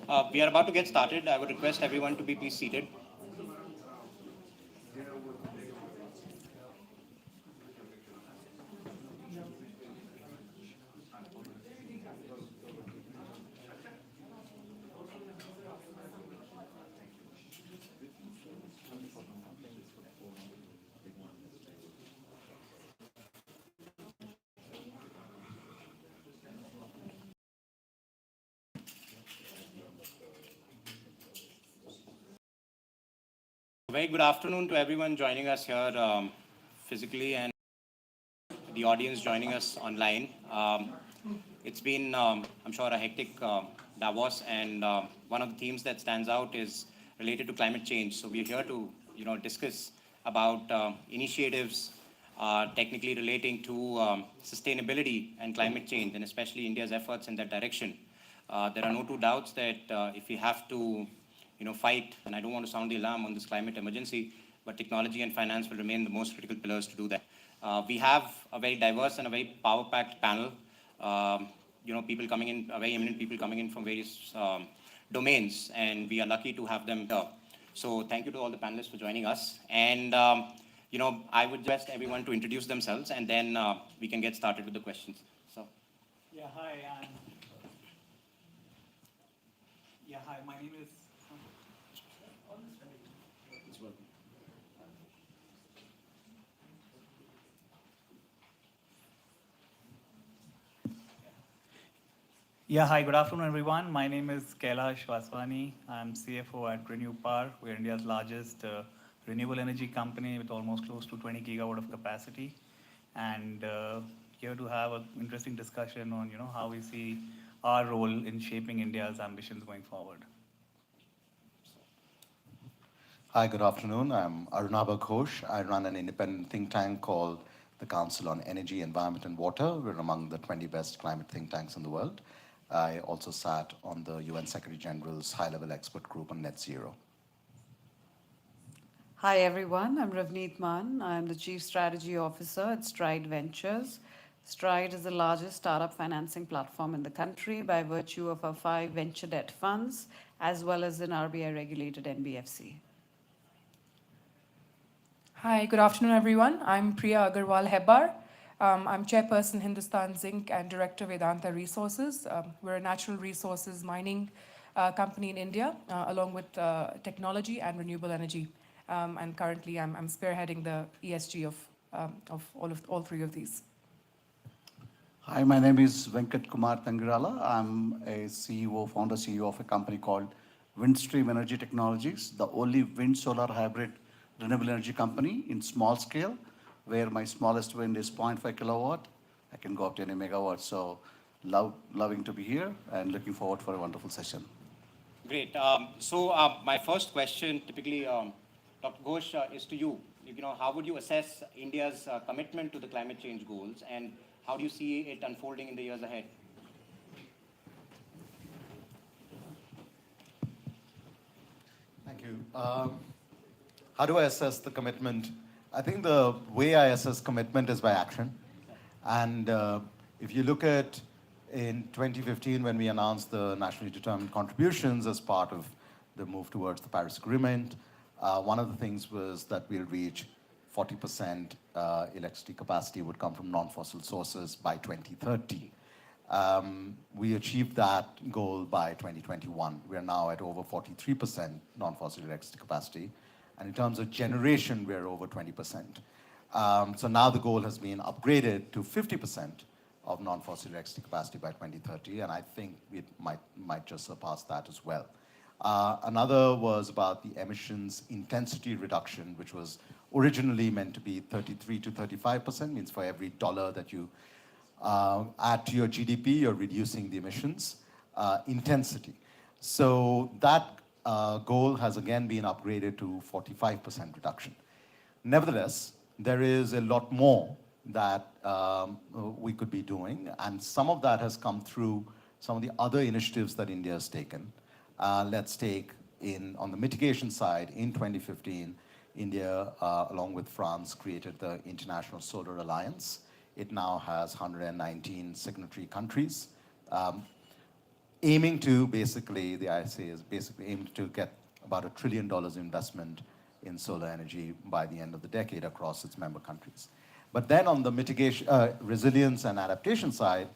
We are about to get started. I would request everyone to be please seated. Very good afternoon to everyone joining us here physically and the audience joining us online. It's been, I'm sure, a hectic Davos, and one of the themes that stands out is related to climate change. So we're here to, discuss about initiatives technically relating to sustainability and climate change, and especially India's efforts in that direction. There are no two doubts that if we have to, fight, and I don't want to sound the alarm on this climate emergency, but technology and finance will remain the most critical pillars to do that. We have a very diverse and a very power-packed panel. People coming in, very eminent people coming in from various domains, and we are lucky to have them here. So thank you to all the panelists for joining us. And, I would request everyone to introduce themselves, and then we can get started with the questions. So. Hi, my name is... Hi, good afternoon, everyone. My name is Kailash Vaswani. I'm CFO at Renew Power. We're India's largest renewable energy company with almost close to 20 gigawatt of capacity. And here to have an interesting discussion on, how we see our role in shaping India's ambitions going forward. Hi, good afternoon. I'm Arunabha Ghosh. I run an independent think tank called the Council on Energy, Environment and Water. We're among the 20 best climate think tanks in the world. I also sat on the UN Secretary General's high-level expert group on net zero. Hi, everyone. I'm Ravneet Mann. I'm the Chief Strategy Officer at Stride Ventures. Stride is the largest startup financing platform in the country by virtue of our 5 venture debt funds, as well as an RBI-regulated NBFC. Hi, good afternoon, everyone. I'm Priya Agarwal Hebbar. I'm Chairperson Hindustan Zinc and Director Vedanta Resources. We're a natural resources mining company in India, along with technology and renewable energy. And currently, I'm spearheading the ESG of all 3 of these. Hi, my name is Venkat Kumar Tangirala. I'm a founder CEO of a company called Windstream Energy Technologies, the only wind-solar hybrid renewable energy company in small scale, where my smallest wind is 0.5 kilowatt. I can go up to any megawatt. So loving to be here and looking forward for a wonderful session. Great. My first question, typically, Dr. Ghosh, is to you. How would you assess India's commitment to the climate change goals, and how do you see it unfolding in the years ahead? Thank you. How do I assess the commitment? I think the way I assess commitment is by action. And if you look at in 2015, when we announced the nationally determined contributions as part of the move towards the Paris Agreement, one of the things was that we'll reach 40% electricity capacity would come from non-fossil sources by 2030. We achieved that goal by 2021. We're now at over 43% non-fossil electricity capacity. And in terms of generation, we're over 20%. So now the goal has been upgraded to 50% of non-fossil electricity capacity by 2030, and I think it might just surpass that as well. Another was about the emissions intensity reduction, which was originally meant to be 33 to 35%, means for every dollar that you add to your GDP, you're reducing the emissions intensity. So that goal has again been upgraded to 45% reduction. Nevertheless, there is a lot more that we could be doing, and some of that has come through some of the other initiatives that India has taken. Let's take on the mitigation side, in 2015, India, along with France, created the International Solar Alliance. It now has 119 signatory countries. aiming to basically, the ISA is basically aiming to get about $1 trillion investment in solar energy by the end of the decade across its member countries. But then on the mitigation, resilience and adaptation side,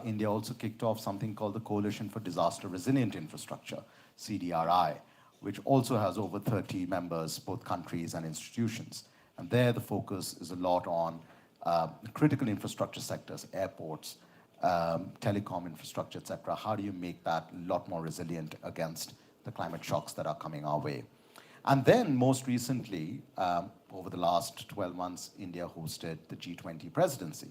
India also kicked off something called the Coalition for Disaster Resilient Infrastructure, CDRI, which also has over 30 members, both countries and institutions. And there the focus is a lot on critical infrastructure sectors, airports, telecom infrastructure, et cetera. How do you make that a lot more resilient against the climate shocks that are coming our way? And then most recently, over the last 12 months, India hosted the G20 presidency.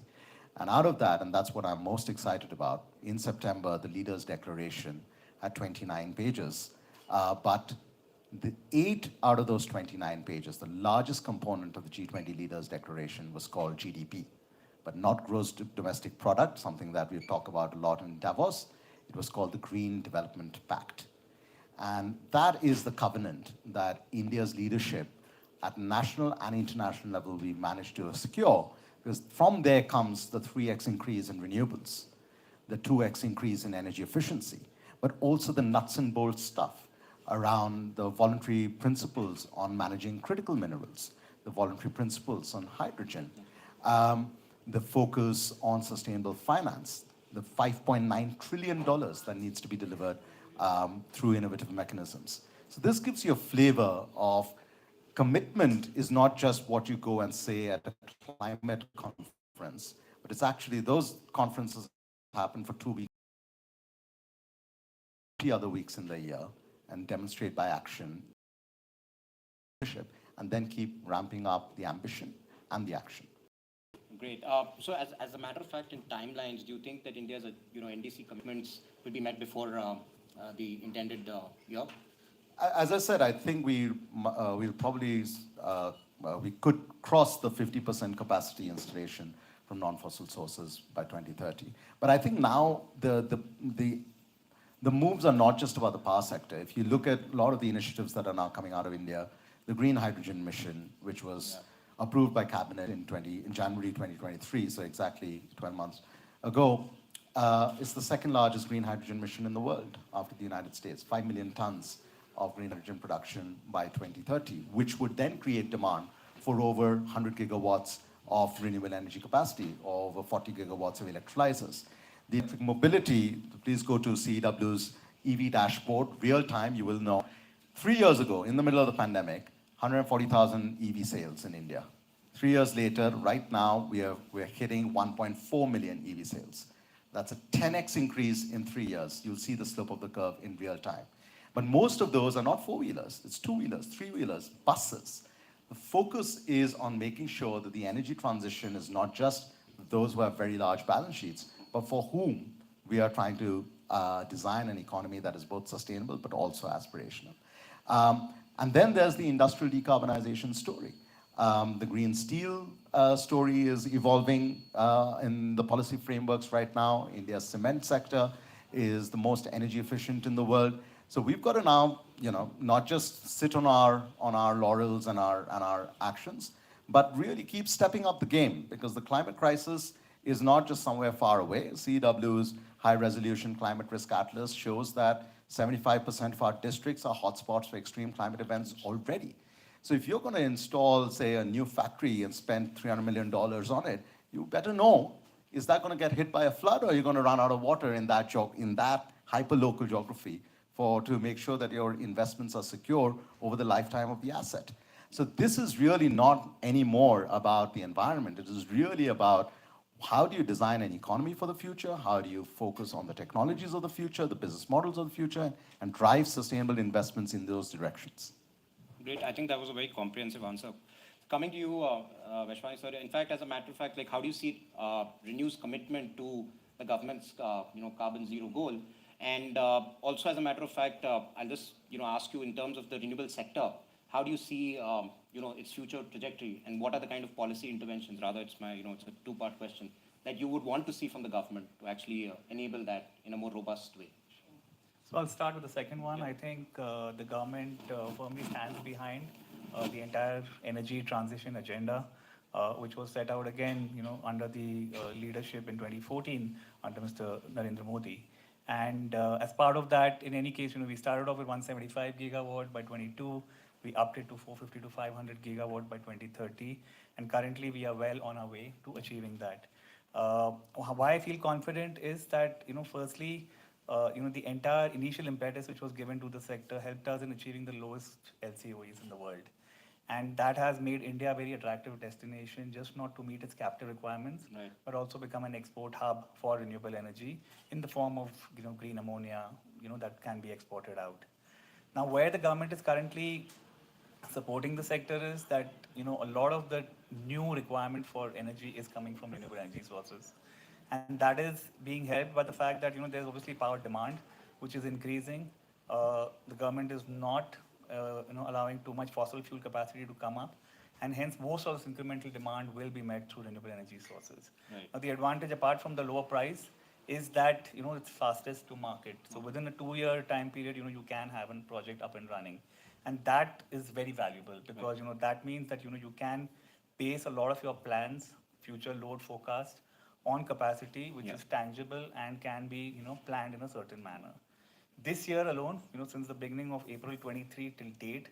And out of that, and that's what I'm most excited about, in September, the leaders' declaration had 29 pages, but the 8 out of those 29 pages, the largest component of the G20 leaders' declaration was called GDP, but not gross domestic product, something that we've talked about a lot in Davos. It was called the Green Development Pact. And that is the covenant that India's leadership at national and international level we managed to secure, because from there comes the 3x increase in renewables, the 2x increase in energy efficiency, but also the nuts and bolts stuff around the voluntary principles on managing critical minerals, the voluntary principles on hydrogen, the focus on sustainable finance, the $5.9 trillion that needs to be delivered through innovative mechanisms. So this gives you a flavor of commitment is not just what you go and say at a climate conference, but it's actually those conferences happen for 2 weeks, 3 other weeks in the year, and demonstrate by action, and then keep ramping up the ambition and the action. Great. So as a matter of fact, in timelines, do you think that India's NDC commitments will be met before the intended year? As I said, I think we'll probably, we could cross the 50% capacity installation from non-fossil sources by 2030. But I think now the moves are not just about the power sector. If you look at a lot of the initiatives that are now coming out of India, the green hydrogen mission, which was approved by cabinet in January 2023, so exactly 12 months ago, is the second largest green hydrogen mission in the world after the United States, 5 million tons of green hydrogen production by 2030, which would then create demand for over 100 gigawatts of renewable energy capacity, or over 40 gigawatts of electrolyzers. The electric mobility, please go to CEW's EV dashboard, real time, you will know. 3 years ago, in the middle of the pandemic, 140,000 EV sales in India. 3 years later, right now, we're hitting 1.4 million EV sales. That's a 10x increase in 3 years. You'll see the slope of the curve in real time. But most of those are not four-wheelers. It's two-wheelers, three-wheelers, buses. The focus is on making sure that the energy transition is not just those who have very large balance sheets, but for whom we are trying to design an economy that is both sustainable but also aspirational. And then there's the industrial decarbonization story. The green steel story is evolving in the policy frameworks right now. India's cement sector is the most energy efficient in the world. So we've got to now, not just sit on our laurels and our actions, but really keep stepping up the game, because the climate crisis is not just somewhere far away. CEW's High Resolution Climate Risk Atlas shows that 75% of our districts are hotspots for extreme climate events already. So if you're going to install, say, a new factory and spend $300 million on it, you better know, is that going to get hit by a flood, or are you going to run out of water in that hyper-local geography to make sure that your investments are secure over the lifetime of the asset? So this is really not anymore about the environment. It is really about how do you design an economy for the future? How do you focus on the technologies of the future, the business models of the future, and drive sustainable investments in those directions? Great. I think that was a very comprehensive answer. Coming to you, Vaishwani sir, in fact, as a matter of fact, how do you see ReNew's commitment to the government's carbon zero goal? And also, as a matter of fact, I'll just ask you in terms of the renewable sector, how do you see its future trajectory, and what are the kind of policy interventions? Rather, it's a two-part question that you would want to see from the government to actually enable that in a more robust way. So I'll start with the second one. I think the government firmly stands behind the entire energy transition agenda, which was set out again, under the leadership in 2014 under Mr. Narendra Modi. And as part of that, in any case, we started off with 175 gigawatt by 22. We upped it to 450 to 500 gigawatt by 2030. And currently, we are well on our way to achieving that. Why I feel confident is that, firstly, the entire initial impetus which was given to the sector helped us in achieving the lowest LCOEs in the world. And that has made India a very attractive destination, just not to meet its captive requirements, Right. but also become an export hub for renewable energy in the form of green ammonia, that can be exported out. Now, where the government is currently supporting the sector is that a lot of the new requirement for energy is coming from renewable energy sources, and that is being helped by the fact that there's obviously power demand which is increasing. The government is not allowing too much fossil fuel capacity to come up, and hence most of this incremental demand will be met through renewable energy sources. Right. Now, the advantage apart from the lower price is that it's fastest to market. So within a 2-year time period, you can have a project up and running, and that is very valuable because that means that you can base a lot of your plans, future load forecast, on capacity which Yeah. is tangible and can be planned in a certain manner. This year alone, since the beginning of April 23 till date,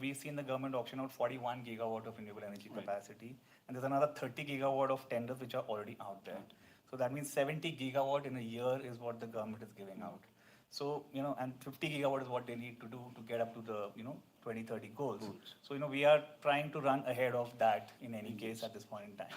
we've seen the government auction out 41 gigawatt of renewable energy Right. capacity, and there's another 30 gigawatt of tenders which are already out there. So that means 70 gigawatt in a year is what the government is giving out. So, and 50 gigawatt is what they need to do to get up to the, 2030 goals. So, we are trying to run ahead of that in any case at this point in time.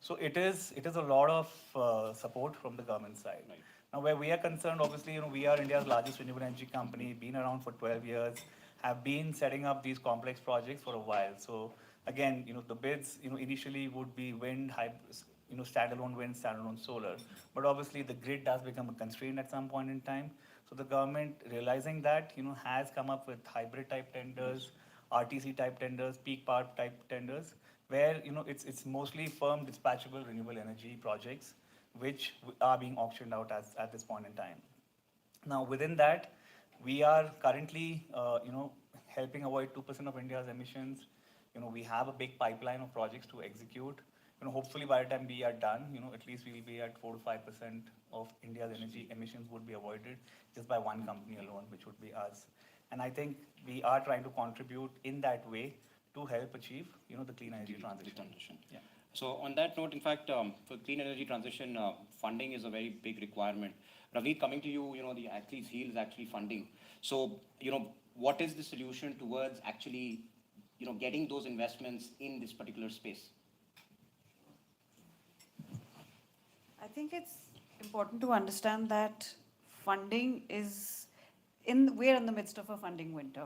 So it is a lot of support from the government side. Right. Now, where we are concerned, obviously, we are India's largest renewable energy company, been around for 12 years, have been setting up these complex projects for a while. So again, the bids, initially would be wind, standalone wind, standalone solar. But obviously, the grid does become a constraint at some point in time. So the government, realizing that, has come up with hybrid type tenders, RTC type tenders, peak power type tenders, where it's mostly firm dispatchable renewable energy projects which are being auctioned out at this point in time. Now, within that, we are currently, helping avoid 2% of India's emissions. We have a big pipeline of projects to execute. Hopefully by the time we are done, at least we will be at 4 to 5% of India's energy emissions would be avoided just by one company alone, which would be us. And I think we are trying to contribute in that way to help achieve, the clean energy transition. Yeah. So on that note, in fact, for clean energy transition, funding is a very big requirement. Ravneet, coming to you, the Achilles heel is actually funding. So, what is the solution towards actually, getting those investments in this particular space? I think it's important to understand that funding is we're in the midst of a funding winter.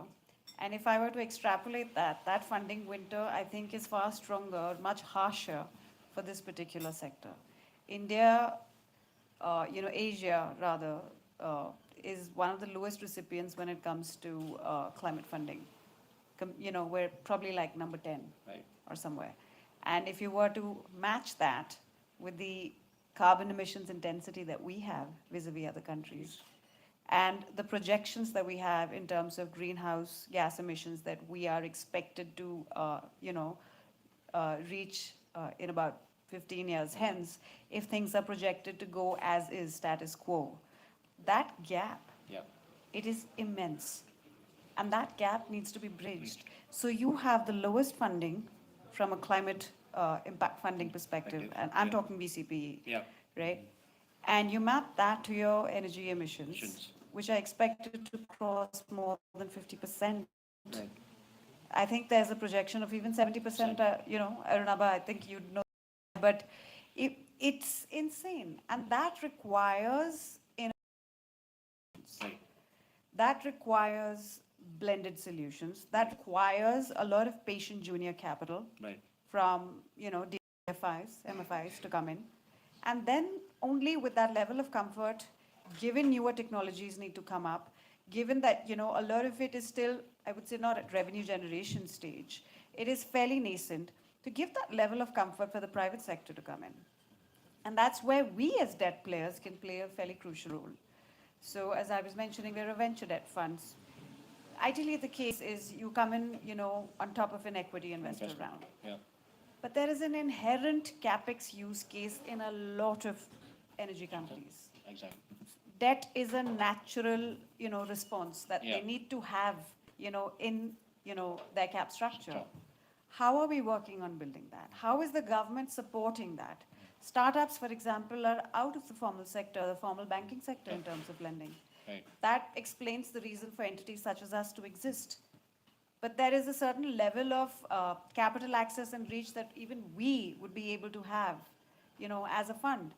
And if I were to extrapolate that funding winter, I think is far stronger, much harsher for this particular sector. India, Asia rather, is one of the lowest recipients when it comes to climate funding. We're probably like number 10 Right. or somewhere. And if you were to match that with the carbon emissions intensity that we have vis-a-vis other countries, and the projections that we have in terms of greenhouse gas emissions that we are expected to, reach in about 15 years hence, if things are projected to go as is, status quo, that gap, Yeah. it is immense. And that gap needs to be bridged. So you have the lowest funding from a climate impact funding perspective, and I'm Yeah. talking BCPE, Yeah. right? And you map that to your energy emissions, Emissions. which are expected to cross more than 50%. Right. I think there's a projection of even 70%, Arunabha, I think you'd know. But it's insane. And that requires, Right. that requires blended solutions. That requires a lot of patient junior capital Right. from, DFIs, MFIs to come in. And then only with that level of comfort, given newer technologies need to come up, given that, a lot of it is still, I would say, not at revenue generation stage, it is fairly nascent, to give that level of comfort for the private sector to come in. And that's where we as debt players can play a fairly crucial role. So as I was mentioning, we're a venture debt funds. Ideally, the case is you come in, on top of an equity investor Investment. round. Yeah. But there is an inherent CapEx use case in a lot of energy companies. Exactly. Debt is a natural, response that Yeah. they need to have, in, their cap structure. Sure. How are we working on building that? How is the government supporting that? Startups, for example, are out of the formal sector, the formal banking sector in terms of lending. Right. That explains the reason for entities such as us to exist. But there is a certain level of capital access and reach that even we would be able to have, as a fund.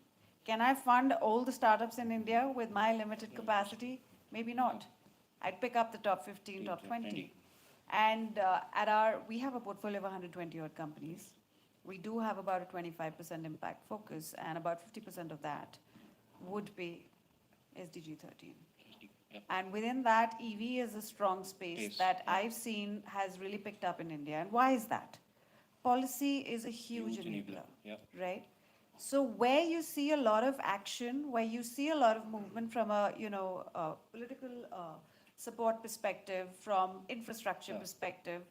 Can I fund all the startups in India with my limited capacity? Maybe not. I'd pick up the top 15, top 20. And we have a portfolio of 120 odd companies. We do have about a 25% impact focus, and about 50% of that would be SDG 13. Yep. And within that, EV is a strong space Space, that yeah. I've seen has really picked up in India. And why is that? Policy is a huge enabler, Yep. right? So where you see a lot of action, where you see a lot of movement from a, political support perspective, from infrastructure Yeah. perspective,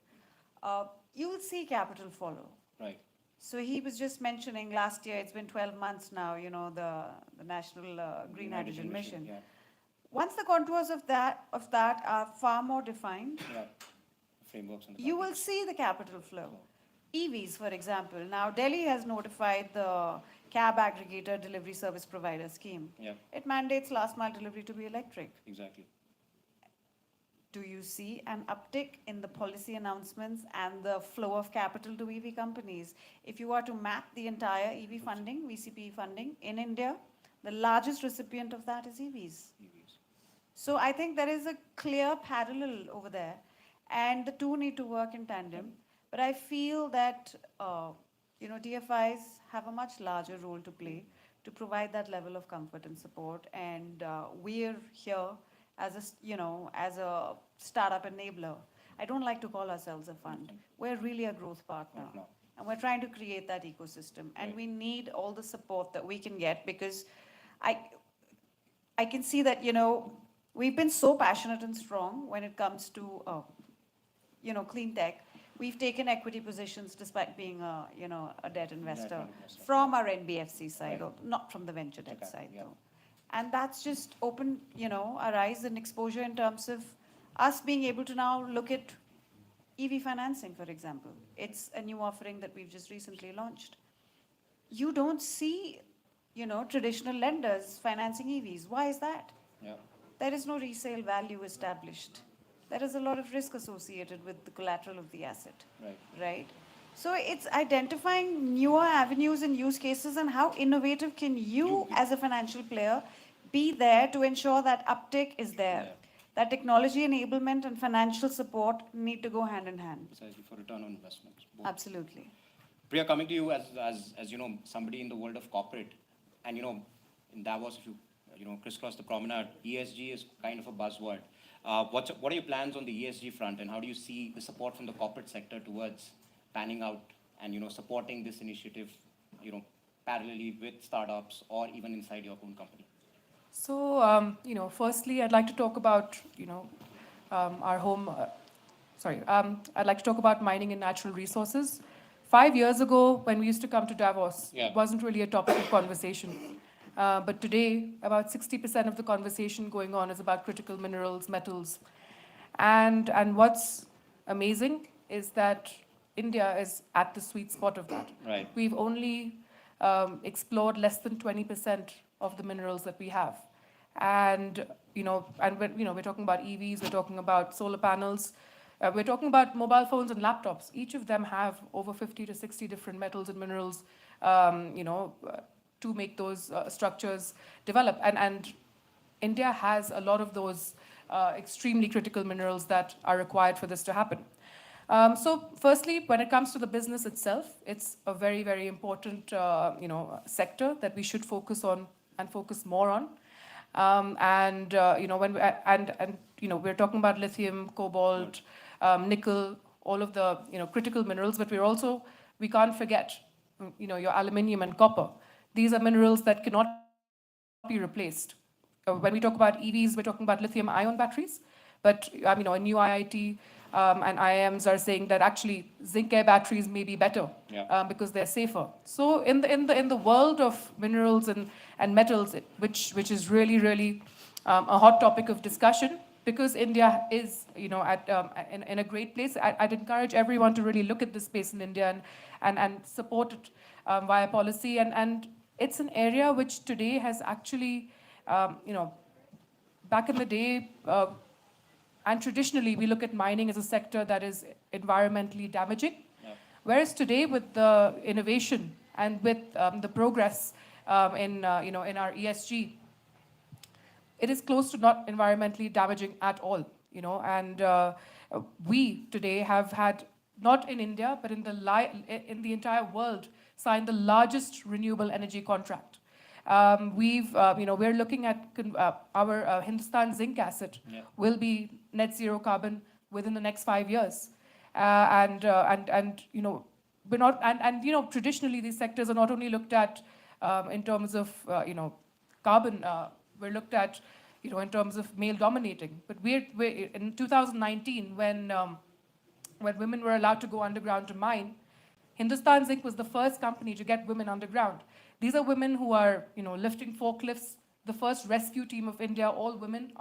you will see capital follow. Right. So he was just mentioning last year, it's been 12 months now, the National Green Hydrogen Mission. Yeah. Once the contours of that are far more defined, Yeah. Frameworks and the you will guidelines. see the capital flow. EVs, for example. Now, Delhi has notified the cab aggregator delivery service provider scheme. Yeah. It mandates last mile delivery to be electric. Exactly. Do you see an uptick in the policy announcements and the flow of capital to EV companies? If you are to map the entire EV funding, VCP funding in India, the largest recipient of that is EVs. EVs. So I think there is a clear parallel over there, and the two need to work in tandem. But I feel that DFIs have a much larger role to play to provide that level of comfort and support. And we're here as as a startup enabler. I don't like to call ourselves a fund. We're really a growth partner. No. And we're trying to create that ecosystem. And Right. we need all the support that we can get, because I can see that, we've been so passionate and strong when it comes to, clean tech. We've taken equity positions despite being a debt investor investor. from our NBFC side, Right. or not from the venture debt Okay, side, yeah. though. And that's just opened, our eyes and exposure in terms of us being able to now look at EV financing, for example. It's a new offering that we've just recently launched. You don't see, traditional lenders financing EVs. Why is that? Yeah. There is no resale value established. There is a lot of risk associated with the collateral of the asset, Right. right? So it's identifying newer avenues and use cases, and how innovative can you, as a financial player, be there to ensure that uptake is there. Yeah. That technology enablement and financial support need to go hand in hand. Precisely for return on investment. Both. Absolutely. Priya, coming to you as somebody in the world of corporate, and in Davos, if you crisscross the promenade, ESG is kind of a buzzword. What are your plans on the ESG front, and how do you see the support from the corporate sector towards panning out and supporting this initiative, parallelly with startups or even inside your own company? So, firstly, I'd like to talk about, our home. I'd like to talk about mining and natural resources. 5 years ago, when we used to come to Davos, Yeah. it wasn't really a topic of conversation. But today, about 60% of the conversation going on is about critical minerals, metals. And what's amazing is that India is at the sweet spot of that. Right. We've only explored less than 20% of the minerals that we have. And, we're talking about EVs, we're talking about solar panels, we're talking about mobile phones and laptops. Each of them have over 50 to 60 different metals and minerals, to make those structures develop. And India has a lot of those extremely critical minerals that are required for this to happen. So firstly, when it comes to the business itself, it's a very, very important, sector that we should focus on and focus more on. We're talking about lithium, cobalt, nickel, all of the, critical minerals, but we can't forget, your aluminium and copper. These are minerals that cannot be replaced. When we talk about EVs, we're talking about lithium-ion batteries, But a new IIT and IIMs are saying that actually zinc air batteries may be better because they're safer. So in the world of minerals and metals, which is really a hot topic of discussion, because India is in a great place. I'd encourage everyone to really look at this space in India and support it via policy. And it's an area which today has actually, back in the day, and traditionally, we look at mining as a sector that is environmentally damaging. Whereas today, with the innovation and with the progress in our ESG, it is close to not environmentally damaging at all. And we today have had, not in India, but in the entire world, signed the largest renewable energy contract. We're looking at our Hindustan zinc asset will be net zero carbon within the next 5 years, we're not, traditionally these sectors are not only looked at in terms of carbon, we're looked at in terms of male dominating. But we're in 2019 when women were allowed to go underground to mine, Hindustan Zinc was the first company to get women underground. These are women who are, lifting forklifts. The first rescue team of India, all women,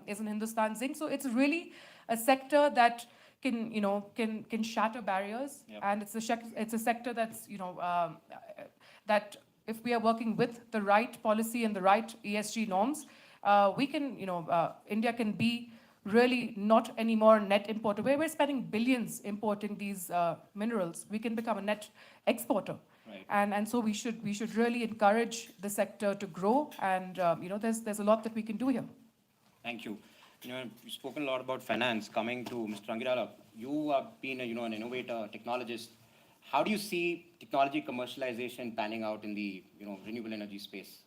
is in Hindustan Zinc. So it's really a sector that can shatter barriers, and it's a sector that's that if we are working with the right policy and the right ESG norms, we can India can be really not anymore net importer. Where we're spending billions importing these minerals, we can become a net exporter. Right. And so we should really encourage the sector to grow, and there's a lot that we can do here. Thank you. You've spoken a lot about finance. Coming to Mr. Tangirala, you have been an innovator, technologist. How do you see technology commercialization panning out in the renewable energy space?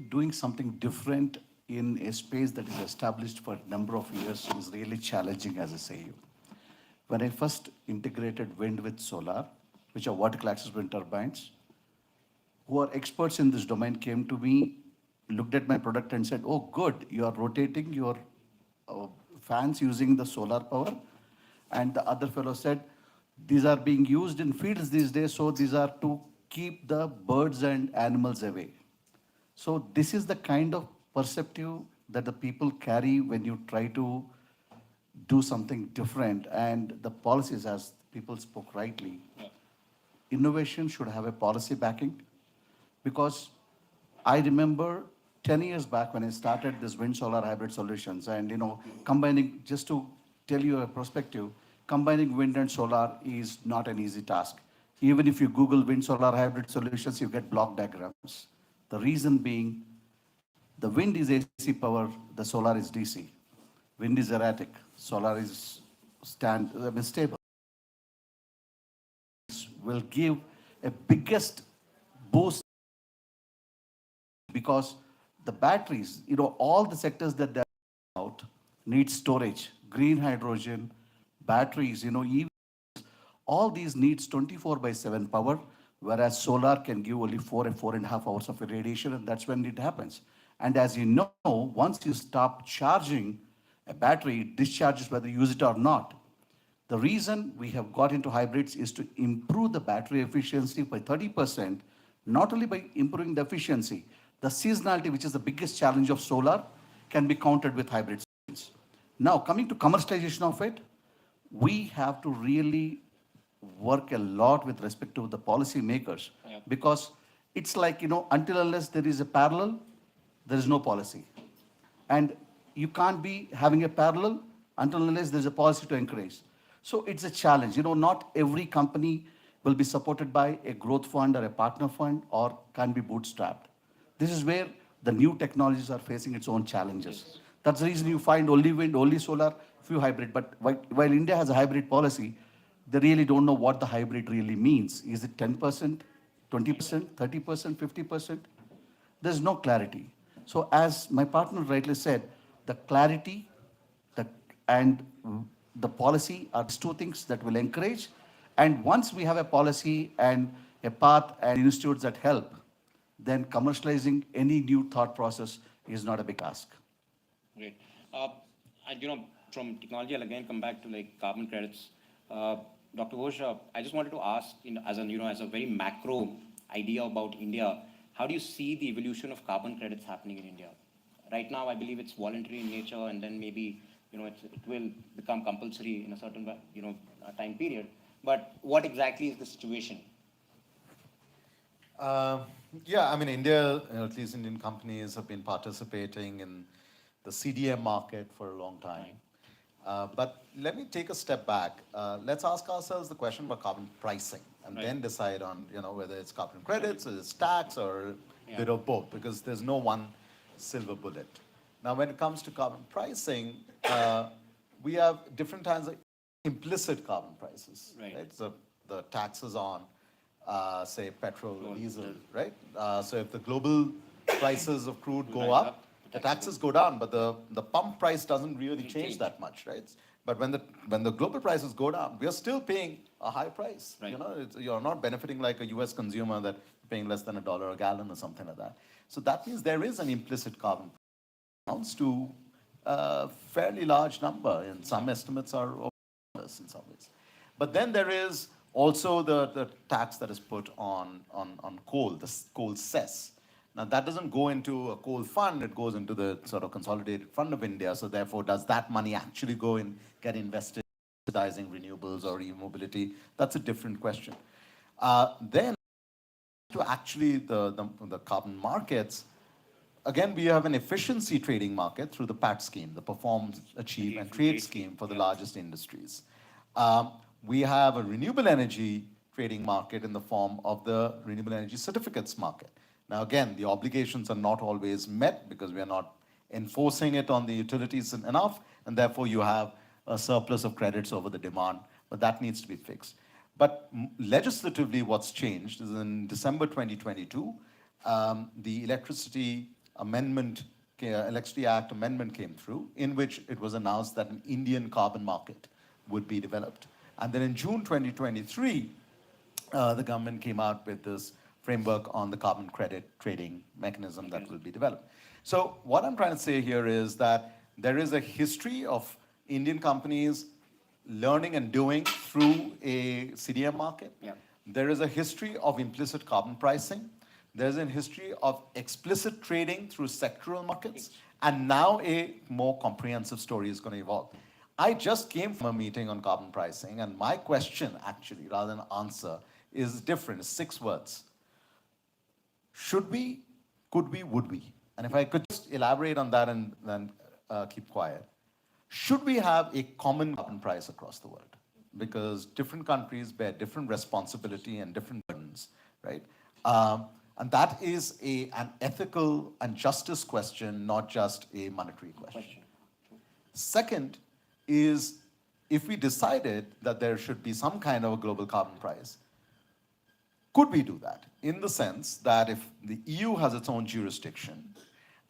Doing something different in a space that is established for a number of years is really challenging as a CU. When I first integrated wind with solar, which are vertical axis wind turbines, who are experts in this domain came to me, looked at my product and said, oh, good, you are rotating your fans using the solar power. And the other fellow said, these are being used in fields these days, so these are to keep the birds and animals away. So this is the kind of perspective that the people carry when you try to do something different. And the policies, as people spoke rightly, innovation should have a policy backing. Because I remember 10 years back when I started this wind solar hybrid solutions, and combining, just to tell you a perspective, combining wind and solar is not an easy task. Even if you Google wind solar hybrid solutions, you get block diagrams. The reason being, the wind is AC power, the solar is DC. Wind is erratic, solar is stable. Will give a biggest boost because the batteries, all the sectors that they're out need storage, green hydrogen, batteries, EV, all these needs 24/7 power, whereas solar can give only 4 and 4.5 hours of irradiation, and that's when it happens. And as you know, once you stop charging a battery, it discharges whether you use it or not. The reason we have got into hybrids is to improve the battery efficiency by 30%, not only by improving the efficiency, the seasonality, which is the biggest challenge of solar, can be countered with hybrid systems. Now, coming to commercialization of it, we have to really work a lot with respect to the policy makers, because it's like, until unless there is a parallel, there is no policy. And you can't be having a parallel until unless there's a policy to encourage. So it's a challenge. Not every company will be supported by a growth fund or a partner fund or can be bootstrapped. This is where the new technologies are facing its own challenges. That's the reason you find only wind, only solar, few hybrid. But while India has a hybrid policy, they really don't know what the hybrid really means. Is it 10%, 20%, 30%, 50%? There's no clarity. So as my partner rightly said, the clarity and the policy are two things that will encourage. And once we have a policy and a path and institutes that help, then commercializing any new thought process is not a big ask. Great. From technology, I'll again come back to like carbon credits. Dr. Ghosh, I just wanted to ask, as a very macro idea about India, how do you see the evolution of carbon credits happening in India? Right now, I believe it's voluntary in nature, and then maybe it will become compulsory in a certain time period. But what exactly is the situation? Yeah, I mean, India, at least Indian companies have been participating in the CDM market for a long time. But let me take a step back. Let's ask ourselves the question about carbon pricing and then decide on whether it's carbon credits, or it's tax, or a bit of both, because there's no one silver bullet. Now, when it comes to carbon pricing, we have different kinds of implicit carbon prices. Right? So the taxes on, say, petrol or diesel, right? So if the global prices of crude go up, the taxes go down, but the pump price doesn't really change that much, right? But when the global prices go down, we are still paying a high price. Right. You're not benefiting like a US consumer that paying less than $1 a gallon or something like that. So that means there is an implicit carbon amounts to a fairly large number, and some estimates are over in some ways. But then there is also the tax that is put on coal, the coal cess. Now, that doesn't go into a coal fund, it goes into the sort of consolidated fund of India. So therefore, does that money actually go and get invested in subsidizing renewables or e-mobility? That's a different question. Then, to actually the carbon markets, again, we have an efficiency trading market through the PAT scheme, the Perform, Achieve, and Trade scheme for the largest industries. We have a renewable energy trading market in the form of the renewable energy certificates market. Now, again, the obligations are not always met because we are not enforcing it on the utilities enough, and therefore you have a surplus of credits over the demand, but that needs to be fixed. But legislatively, what's changed is in December 2022, the Electricity Act amendment came through, in which it was announced that an Indian carbon market would be developed. And then in June 2023, the government came out with this framework on the carbon credit trading mechanism that will be developed. So what I'm trying to say here is that there is a history of Indian companies learning and doing through a CDM market. Yeah. There is a history of implicit carbon pricing. There's a history of explicit trading through sectoral markets. And now a more comprehensive story is going to evolve. I just came from a meeting on carbon pricing, and my question, actually, rather than answer, is different. It's 6 words. Should we, could we, would we? And if I could just elaborate on that and then keep quiet. Should we have a common carbon price across the world? Because different countries bear different responsibility and different burdens, right? And that is an ethical and justice question, not just a monetary question. Second is, if we decided that there should be some kind of a global carbon price, could we do that? In the sense that if the EU has its own jurisdiction,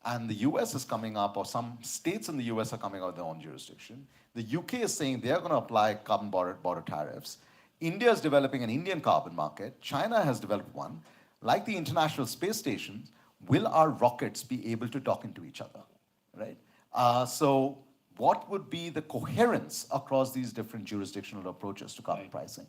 and the US is coming up, or some states in the US are coming out with their own jurisdiction, the UK is saying they're going to apply carbon border tariffs. India is developing an Indian carbon market. China has developed one. Like the International Space Station, will our rockets be able to dock into each other, right? So what would be the coherence across these different jurisdictional approaches to carbon pricing?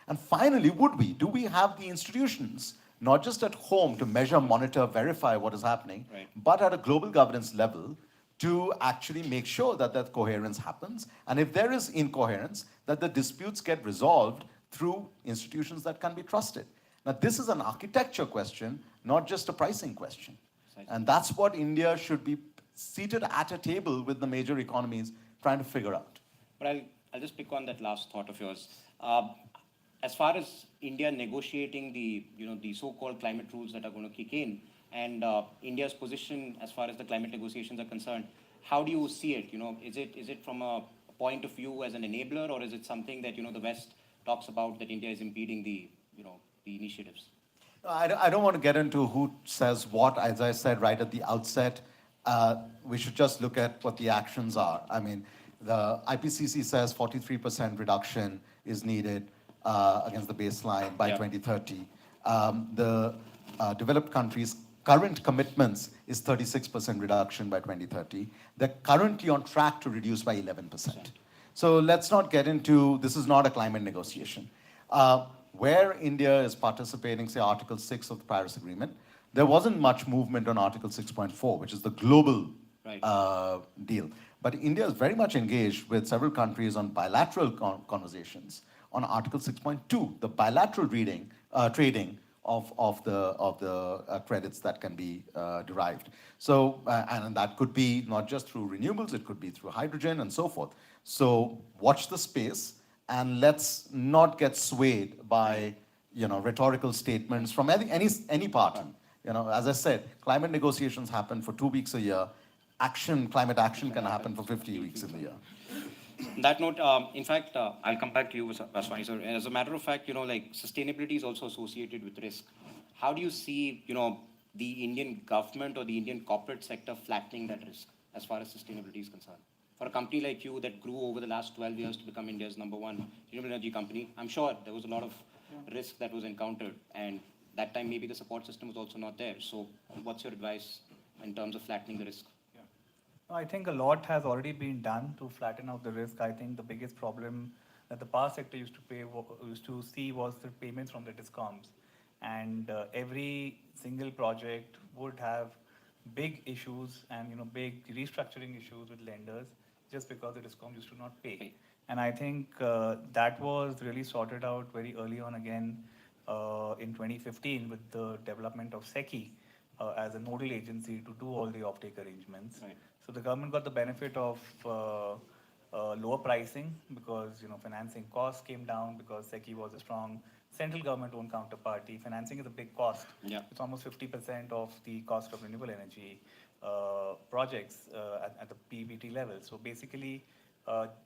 And finally, do we have the institutions, not just at home to measure, monitor, verify what is happening, but at a global governance level to actually make sure that that coherence happens? And if there is incoherence, that the disputes get resolved through institutions that can be trusted. Now, this is an architecture question, not just a pricing question. And that's what India should be seated at a table with the major economies trying to figure out. But I'll just pick on that last thought of yours. As far as India negotiating the so-called climate rules that are going to kick in, and India's position as far as the climate negotiations are concerned, how do you see it? Is it from a point of view as an enabler, or is it something that the West talks about that India is impeding the initiatives? I don't want to get into who says what. As I said right at the outset, we should just look at what the actions are. I mean, the IPCC says 43% reduction is needed against the baseline by 2030. The developed countries current commitments is 36% reduction by 2030. They're currently on track to reduce by 11%. So let's not get into, this is not a climate negotiation. Where India is participating, say Article 6 of the Paris Agreement, there wasn't much movement on Article 6.4, which is the global deal. But India is very much engaged with several countries on bilateral conversations on Article 6.2, the bilateral trading of the credits that can be derived. So, and that could be not just through renewables, it could be through hydrogen and so forth. So watch the space and let's not get swayed by rhetorical statements from any party. As I said, climate negotiations happen for 2 weeks a year. Climate action can happen for 50 weeks in the year. On that note, in fact, I'll come back to you, Vaswani sir. As a matter of fact, like sustainability is also associated with risk. How do you see, the Indian government or the Indian corporate sector flattening that risk as far as sustainability is concerned? For a company like you that grew over the last 12 years to become India's #1 renewable energy company, I'm sure there was a lot of risk that was encountered, and that time maybe the support system was also not there. So what's your advice in terms of flattening the risk? I think a lot has already been done to flatten out the risk. I think the biggest problem that the power sector used to see was the payments from the discoms, and every single project would have big issues and big restructuring issues with lenders just because the discom used to not pay. And I think that was really sorted out very early on again in 2015 with the development of SECI as a nodal agency to do all the offtake arrangements. Right. So the government got the benefit of lower pricing because financing costs came down because SECI was a strong central government-owned counterparty. Financing is a big cost. Yeah. It's almost 50% of the cost of renewable energy projects at the PBT level. So basically,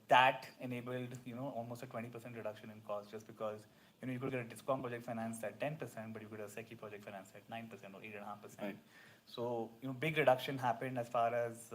that enabled almost a 20% reduction in cost just because you could get a discom project financed at 10%, but you could have a SECI project financed at 9% or 8.5%. Right. So big reduction happened as far as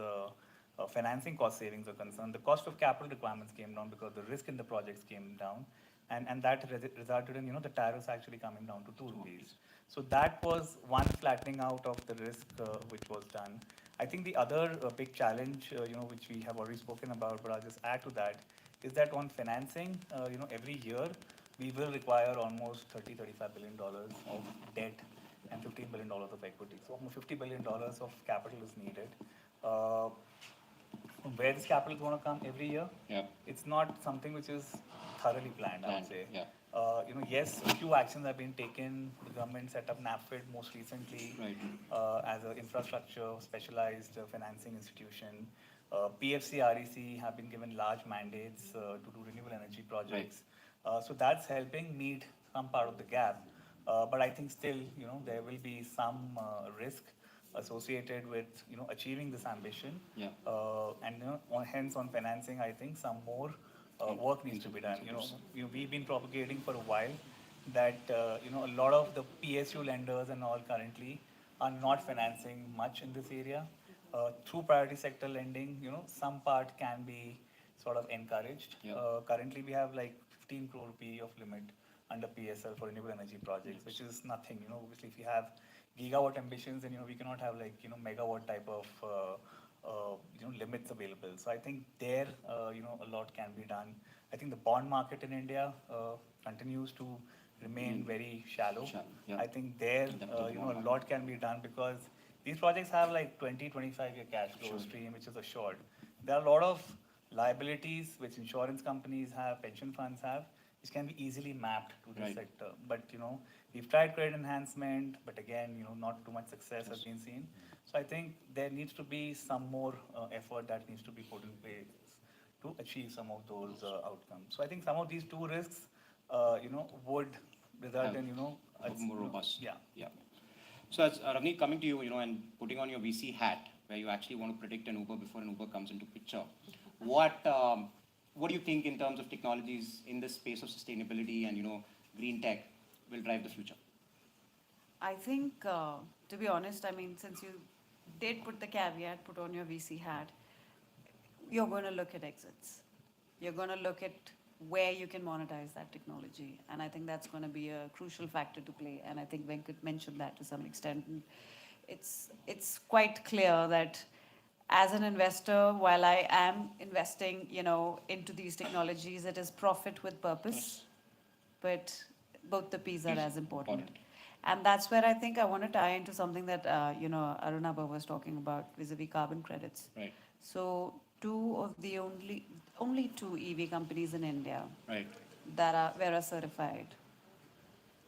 financing cost savings are concerned. The cost of capital requirements came down because the risk in the projects came down, and that resulted in the tariffs actually coming down to 2 rupees. So that was one flattening out of the risk which was done. I think the other big challenge, which we have already spoken about, but I'll just add to that, is that on financing, every year we will require almost $30-35 billion of debt and $15 billion of equity. So almost $50 billion of capital is needed. Where this capital is going to come every year? Yeah. It's not something which is thoroughly planned, I would say. Yeah. Yes, a few actions have been taken. The government set up NAFID most recently as an infrastructure specialized financing institution. PFC, REC have been given large mandates to do renewable energy projects. So that's helping meet some part of the gap. But I think still, there will be some risk associated with, achieving this ambition. Yeah. And hence on financing, I think some more work needs to be done. We've been propagating for a while that a lot of the PSU lenders and all currently are not financing much in this area. Through priority sector lending, some part can be sort of encouraged. Yeah. Currently, we have like 15 crore rupee of limit under PSL for renewable energy projects, which is nothing. Obviously, if you have gigawatt ambitions, then we cannot have like megawatt type of limits available. So I think there a lot can be done. I think the bond market in India continues to remain very shallow. Yeah. I think there a lot can be done because these projects have like 20-25 year cash flow stream, which is assured. There are a lot of liabilities which insurance companies have, pension funds have, which can be easily mapped to this sector. But we've tried credit enhancement, but again, not too much success has been seen. So I think there needs to be some more effort that needs to be put in place to achieve some of those outcomes. So I think some of these two risks, would result in more robust. Yeah. Yeah. So as Ravneet, coming to you, and putting on your VC hat, where you actually want to predict an Uber before an Uber comes into picture. What do you think in terms of technologies in this space of sustainability and green tech will drive the future? I think, to be honest, I mean, since you did put the caveat, put on your VC hat, you're going to look at exits. You're going to look at where you can monetize that technology. And I think that's going to be a crucial factor to play. And I think Venkat mentioned that to some extent. it's quite clear that as an investor, while I am investing, into these technologies, it is profit with purpose, but both the P's are as important. And that's where I think I want to tie into something that, Arunabha was talking about vis-a-vis carbon credits. Right. So two of the only two EV companies in India Right. that are Vera certified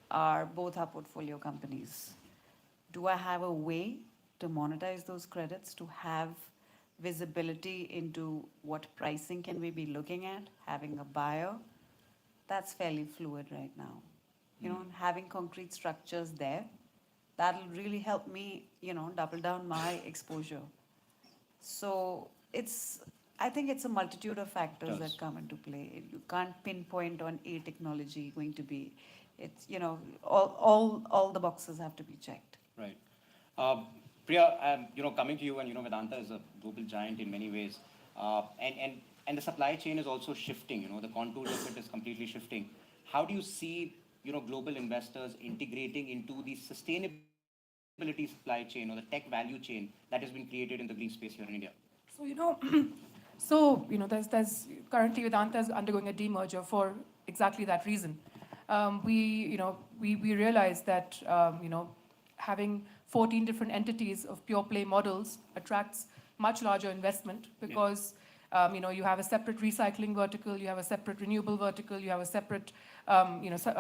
are both our portfolio companies. Do I have a way to monetize those credits, to have visibility into what pricing can we be looking at, having a buyer? That's fairly fluid right now. Having concrete structures there, that'll really help me, double down my exposure. So I think it's a multitude of factors Does. that come into play. You can't pinpoint on a technology going to be, all the boxes have to be checked. Right. Priya, coming to you, and Vedanta is a global giant in many ways, and the supply chain is also shifting. The contours of it is completely shifting. How do you see, global investors integrating into the sustainability supply chain or the tech value chain that has been created in the green space here in India? So, there's currently Vedanta is undergoing a demerger for exactly that reason. We realized that, having 14 different entities of pure play models attracts much larger investment because, you have a separate recycling vertical, you have a separate renewable vertical, you have a separate,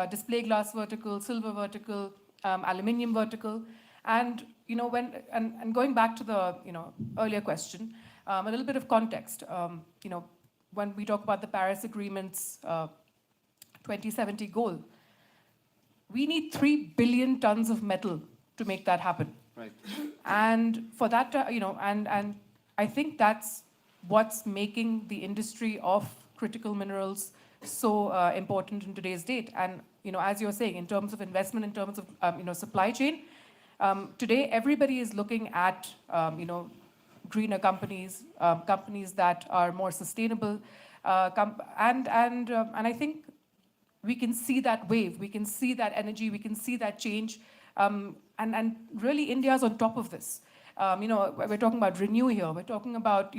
display glass vertical, silver vertical, aluminium vertical. And, and going back to the, earlier question, a little bit of context. When we talk about the Paris Agreement's 2070 goal, we need 3 billion tons of metal to make that happen. Right. And for that, and I think that's what's making the industry of critical minerals so important in today's date. And, as you're saying, in terms of investment, in terms of, supply chain, today everybody is looking at, greener companies, companies that are more sustainable, and I think we can see that wave, we can see that energy, we can see that change, and really India's on top of this. We're talking about Renew here. We're talking about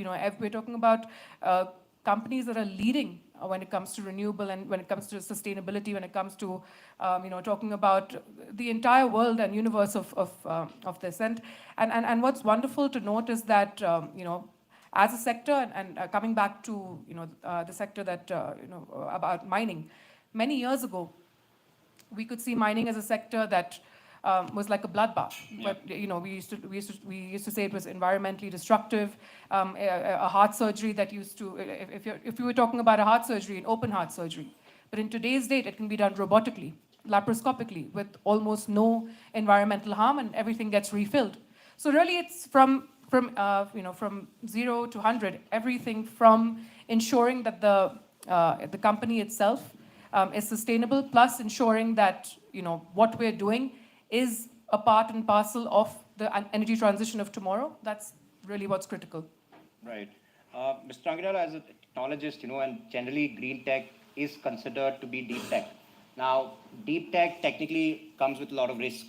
companies that are leading when it comes to renewable and when it comes to sustainability, when it comes to talking about the entire world and universe of this. And what's wonderful to note is that as a sector, and coming back to the sector that about mining, many years ago, we could see mining as a sector that was like a bloodbath. Yeah. But we used to say it was environmentally destructive. A heart surgery that used to, if you were talking about a heart surgery, an open heart surgery, but in today's date it can be done robotically, laparoscopically, with almost no environmental harm, and everything gets refilled. So really, it's from 0 to 100, everything from ensuring that the company itself is sustainable, plus ensuring that what we're doing is a part and parcel of the energy transition of tomorrow. That's really what's critical. Right. Mr. Tangirala, as a technologist, and generally green tech is considered to be deep tech. Now, deep tech technically comes with a lot of risk.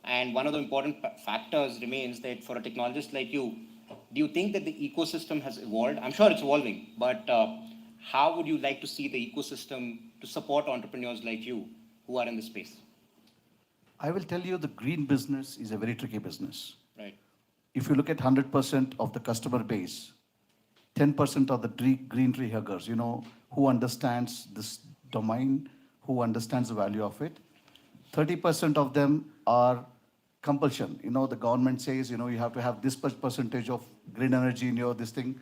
And one of the important factors remains that for a technologist like you, do you think that the ecosystem has evolved? I'm sure it's evolving, but how would you like to see the ecosystem to support entrepreneurs like you who are in the space? I will tell you the green business is a very tricky business. Right. If you look at 100% of the customer base, 10% of the green tree huggers, who understands this domain, who understands the value of it. 30% of them are compulsion. The government says, you have to have this percentage of green energy in your this thing.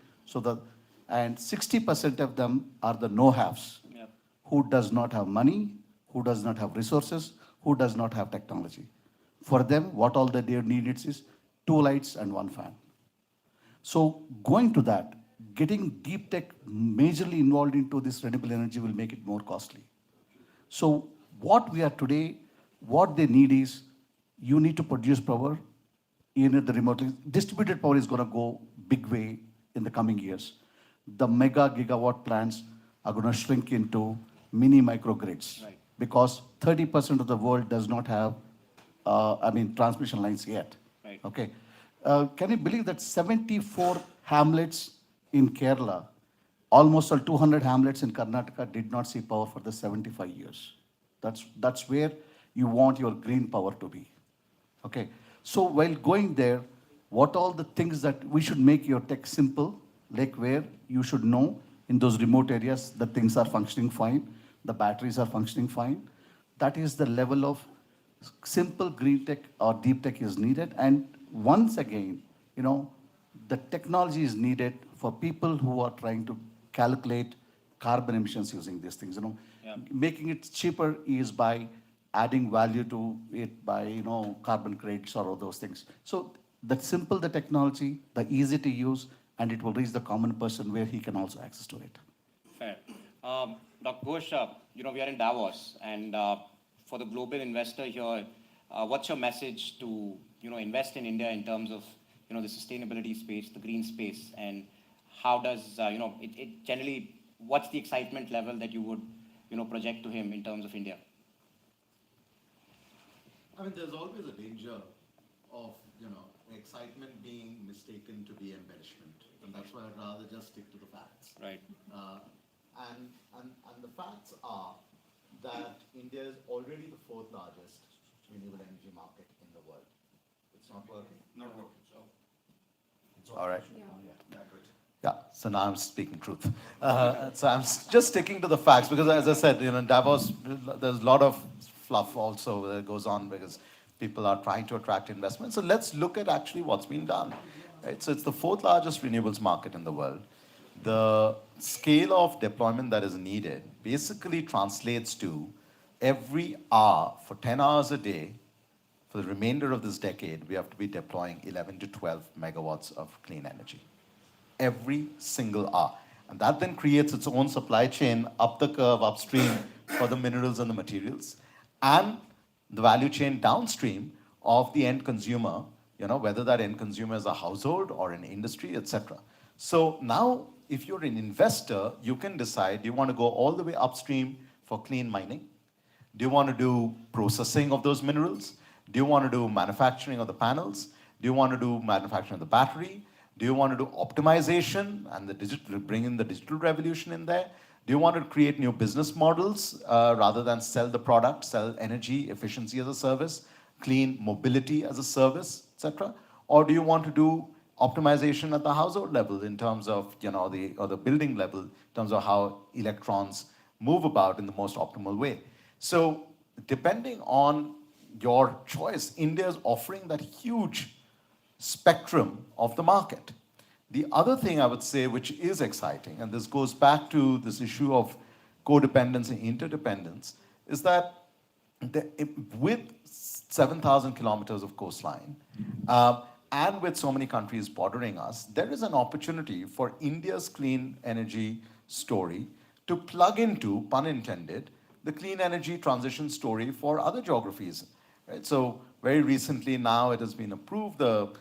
And 60% of them are the no-haves, Yep. who does not have money, who does not have resources, who does not have technology. For them, what all that they need is 2 lights and 1 fan. So going to that, getting deep tech majorly involved into this renewable energy will make it more costly. So what we are today, what they need is, you need to produce power in the remotely. Distributed power is going to go big way in the coming years. The mega gigawatt plants are going to shrink into mini microgrids. Right. Because 30% of the world does not have, transmission lines yet. Right. Okay. Can you believe that 74 hamlets in Kerala, almost all 200 hamlets in Karnataka did not see power for the 75 years? That's where you want your green power to be. Okay. So while going there, what all the things that we should make your tech simple, like where you should know in those remote areas the things are functioning fine, the batteries are functioning fine. That is the level of simple green tech or deep tech is needed. And once again, the technology is needed for people who are trying to calculate carbon emissions using these things. Yeah. Making it cheaper is by adding value to it by carbon credits or all those things. So the simple the technology, the easy to use, and it will reach the common person where he can also access to it. Fair. Dr. Ghosh, we are in Davos, and for the global investor here, what's your message to invest in India in terms of the sustainability space, the green space, and how does it generally? What's the excitement level that you would project to him in terms of India? I mean, there's always a danger of, excitement being mistaken to be embellishment. And that's why I'd rather just stick to the facts. Right. And the facts are that India is already the fourth largest renewable energy market in the world. It's not working? Not working. So. All right. Yeah, so now I'm speaking truth. So I'm just sticking to the facts because, as I said, Davos, there's a lot of fluff also that goes on because people are trying to attract investment. So let's look at actually what's been done. Right? So it's the fourth largest renewables market in the world. The scale of deployment that is needed basically translates to every hour for 10 hours a day for the remainder of this decade, we have to be deploying 11 to 12 megawatts of clean energy. Every single hour. And that then creates its own supply chain up the curve, upstream for the minerals and the materials, and the value chain downstream of the end consumer, whether that end consumer is a household or an industry, etc. So now, if you're an investor, you can decide, do you want to go all the way upstream for clean mining? Do you want to do processing of those minerals? Do you want to do manufacturing of the panels? Do you want to do manufacturing of the battery? Do you want to do optimization and bring in the digital revolution in there? Do you want to create new business models rather than sell the product, sell energy efficiency as a service, clean mobility as a service, etc.? Or do you want to do optimization at the household level in terms of the building level in terms of how electrons move about in the most optimal way? So depending on your choice, India is offering that huge spectrum of the market. The other thing I would say, which is exciting, and this goes back to this issue of codependence and interdependence, is that with 7,000 kilometers of coastline, and with so many countries bordering us, there is an opportunity for India's clean energy story to plug into, pun intended, the clean energy transition story for other geographies. Right? So very recently now it has been approved, the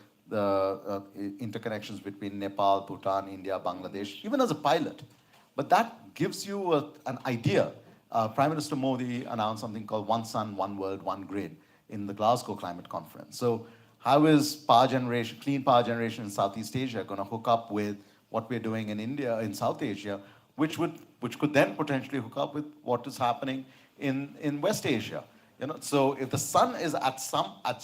interconnections between Nepal, Bhutan, India, Bangladesh, even as a pilot. But that gives you an idea. Prime Minister Modi announced something called One Sun, One World, One Grid in the Glasgow Climate Conference. So how is power generation, clean power generation in Southeast Asia going to hook up with what we're doing in India, in South Asia, which could then potentially hook up with what is happening in West Asia? So if the sun is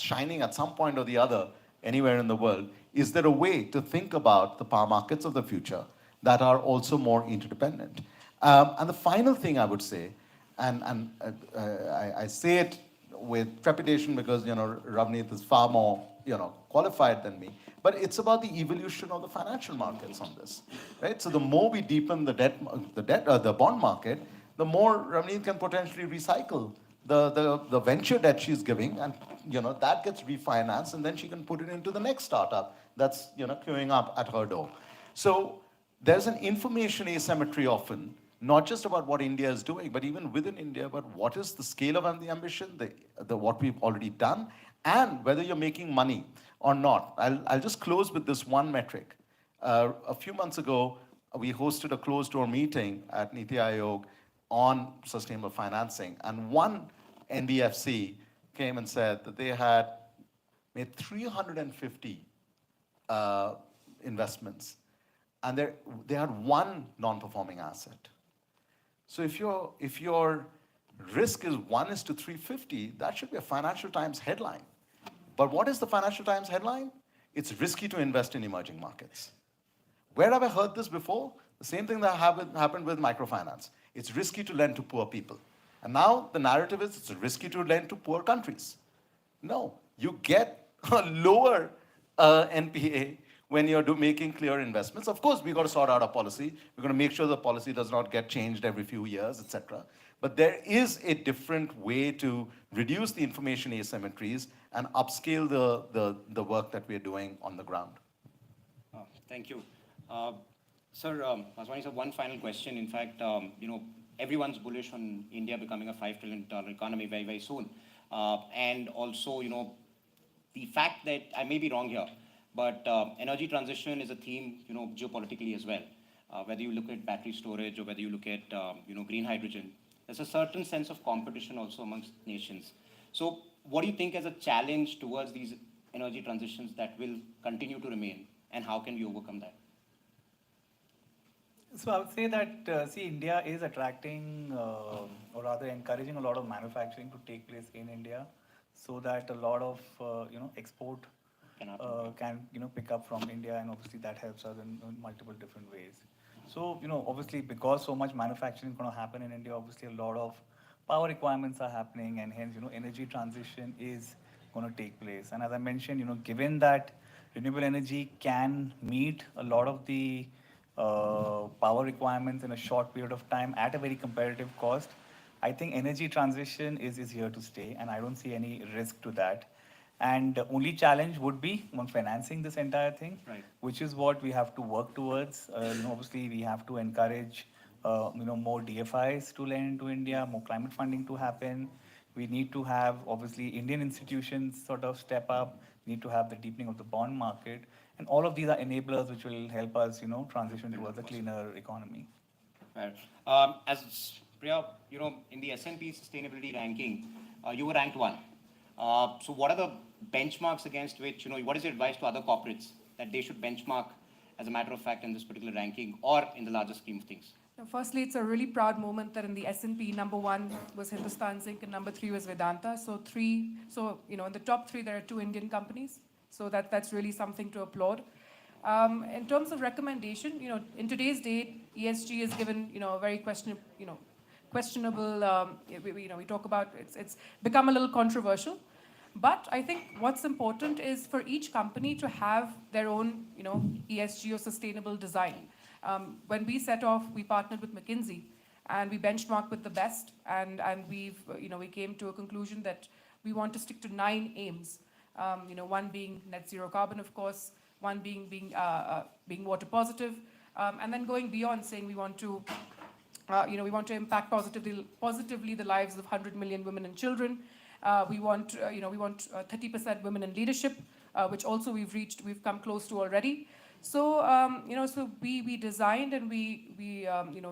shining at some point or the other anywhere in the world, is there a way to think about the power markets of the future that are also more interdependent? And the final thing I would say, and I say it with trepidation because Ravneet is far more qualified than me, but it's about the evolution of the financial markets on this, right? So the more we deepen the bond market, the more Ravneet can potentially recycle the venture debt she's giving, and that gets refinanced, and then she can put it into the next startup that's queuing up at her door. So there's an information asymmetry often, not just about what India is doing, but even within India, but what is the scale of the ambition, what we've already done, and whether you're making money or not. I'll just close with this one metric. A few months ago, we hosted a closed-door meeting at Niti Aayog on sustainable financing, and one NBFC came and said that they had made 350 investments, and they had one non-performing asset. So if your risk is 1:350, that should be a Financial Times headline. But what is the Financial Times headline? It's risky to invest in emerging markets. Where have I heard this before? The same thing that happened with microfinance. It's risky to lend to poor people. And now the narrative is it's risky to lend to poor countries. No, you get a lower NPA when you're making clear investments. Of course, we've got to sort out our policy. We're going to make sure the policy does not get changed every few years, etc. But there is a different way to reduce the information asymmetries and upscale the work that we're doing on the ground. Thank you. Sir, Vaswani, sir, one final question. In fact, everyone's bullish on India becoming a $5 trillion economy very, very soon. And also, the fact that, I may be wrong here, but energy transition is a theme, geopolitically as well. Whether you look at battery storage or whether you look at, green hydrogen, there's a certain sense of competition also amongst nations. So what do you think as a challenge towards these energy transitions that will continue to remain, and how can we overcome that? So I would say that, India is attracting, or rather encouraging a lot of manufacturing to take place in India, so that a lot of, export can, pick up from India, and obviously that helps us in multiple different ways. So, obviously because so much manufacturing is going to happen in India, obviously a lot of power requirements are happening, and hence, energy transition is going to take place. And as I mentioned, given that renewable energy can meet a lot of the power requirements in a short period of time at a very competitive cost, I think energy transition is here to stay, and I don't see any risk to that. And the only challenge would be on financing this entire thing, Right. which is what we have to work towards. Obviously, we have to encourage, more DFIs to lend into India, more climate funding to happen. We need to have, obviously, Indian institutions sort of step up. We need to have the deepening of the bond market. And all of these are enablers which will help us, transition towards a cleaner economy. Right. As Priya, in the S&P sustainability ranking, you were ranked 1. So what are the benchmarks against which, what is your advice to other corporates that they should benchmark as a matter of fact in this particular ranking or in the larger scheme of things? Firstly, it's a really proud moment that in the S&P, number 1 was Hindustan Zinc and number 3 was Vedanta. So in the top 3, there are 2 Indian companies. So that's really something to applaud. In terms of recommendation, in today's date, ESG is given, a very questionable, we talk about, it's become a little controversial. But I think what's important is for each company to have their own, ESG or sustainable design. When we set off, we partnered with McKinsey and we benchmarked with the best, and we came to a conclusion that we want to stick to 9 aims. One being net zero carbon, of course, one being water positive, and then going beyond, saying we want to impact positively the lives of 100 million women and children. We want 30% women in leadership, which also we've come close to already. So, so we designed and we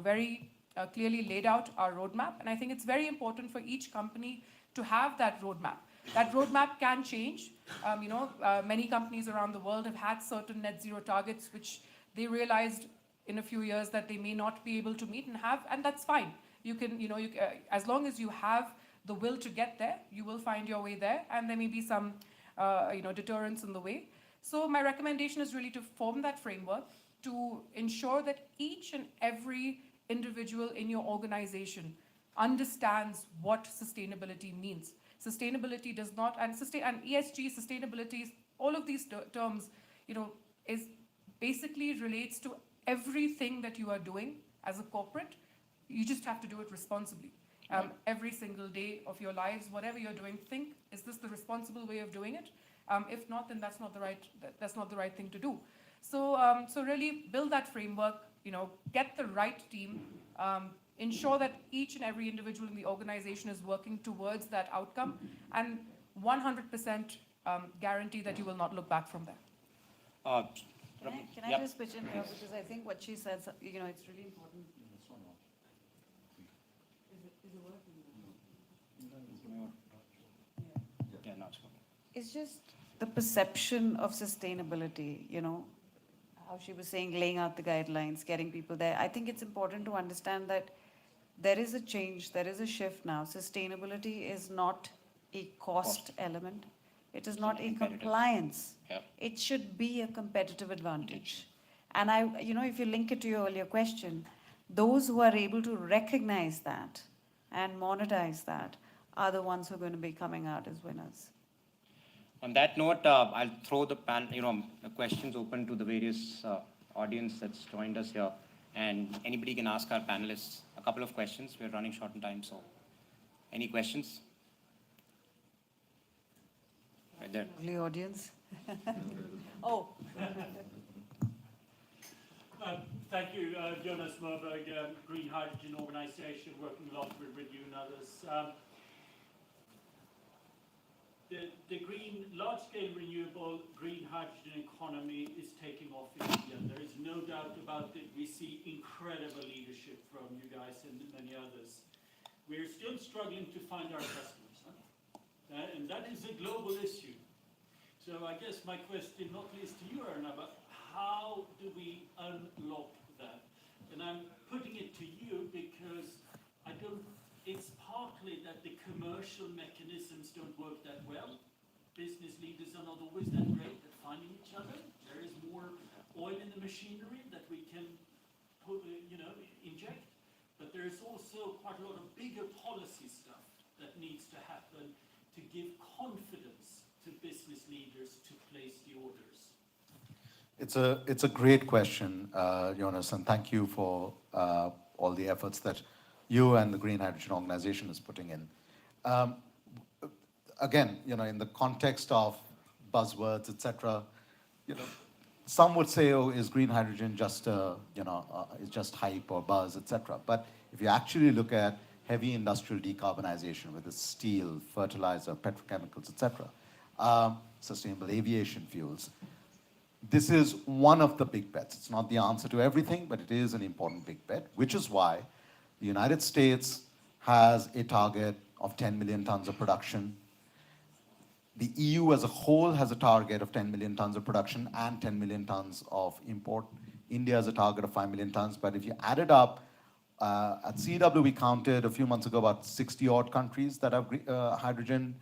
very clearly laid out our roadmap. And I think it's very important for each company to have that roadmap. That roadmap can change. Many companies around the world have had certain net zero targets, which they realized in a few years that they may not be able to meet and that's fine. You can, as long as you have the will to get there, you will find your way there, and there may be some, deterrence in the way. So my recommendation is really to form that framework to ensure that each and every individual in your organization understands what sustainability means. Sustainability does not, and ESG, sustainability, all of these terms, is basically relates to everything that you are doing as a corporate. You just have to do it responsibly. Every single day of your lives, whatever you're doing, think, is this the responsible way of doing it? If not, then that's not the right thing to do. So, so really build that framework, get the right team, ensure that each and every individual in the organization is working towards that outcome, and 100% guarantee that you will not look back from there. Can I just pitch in here, because I think what she says, it's really important. It's just the perception of sustainability, you know, how she was saying, laying out the guidelines, getting people there. I think it's important to understand that there is a change, there is a shift now. Sustainability is not a cost element. It is not a Competitive. compliance. Yep. It should be a competitive advantage. And I, you know, if you link it to your earlier question, those who are able to recognize that and monetize that are the ones who are going to be coming out as winners. On that note, I'll throw the the questions open to the various audience that's joined us here, and anybody can ask our panelists a couple of questions. We're running short on time, so any questions? Right there. Lovely audience. Oh. Thank you, Jonas Moberg, Green Hydrogen Organization, working a lot with Renew and others. The large-scale renewable green hydrogen economy is taking off in India. There is no doubt about it. We see incredible leadership from you guys and many others. We're still struggling to find our customers, and that is a global issue. So I guess my question, not least to you, Arna, but how do we unlock that? And I'm putting it to you because it's partly that the commercial mechanisms don't work that well. Business leaders are not always that great at finding each other. There is more oil in the machinery that we can inject. But there is also quite a lot of bigger policy stuff that needs to happen to give confidence to business leaders to place the orders. It's a great question, Jonas, and thank you for all the efforts that you and the Green Hydrogen Organization is putting in. Again, in the context of buzzwords, etc., some would say, "Oh, is green hydrogen just is just hype or buzz, etc." But if you actually look at heavy industrial decarbonization, whether it's steel, fertilizer, petrochemicals, etc., sustainable aviation fuels, this is one of the big bets. It's not the answer to everything, but it is an important big bet, which is why the United States has a target of 10 million tons of production. The EU as a whole has a target of 10 million tons of production and 10 million tons of import. India has a target of 5 million tons, but if you add it up, at CW we counted a few months ago about 60-odd countries that have hydrogen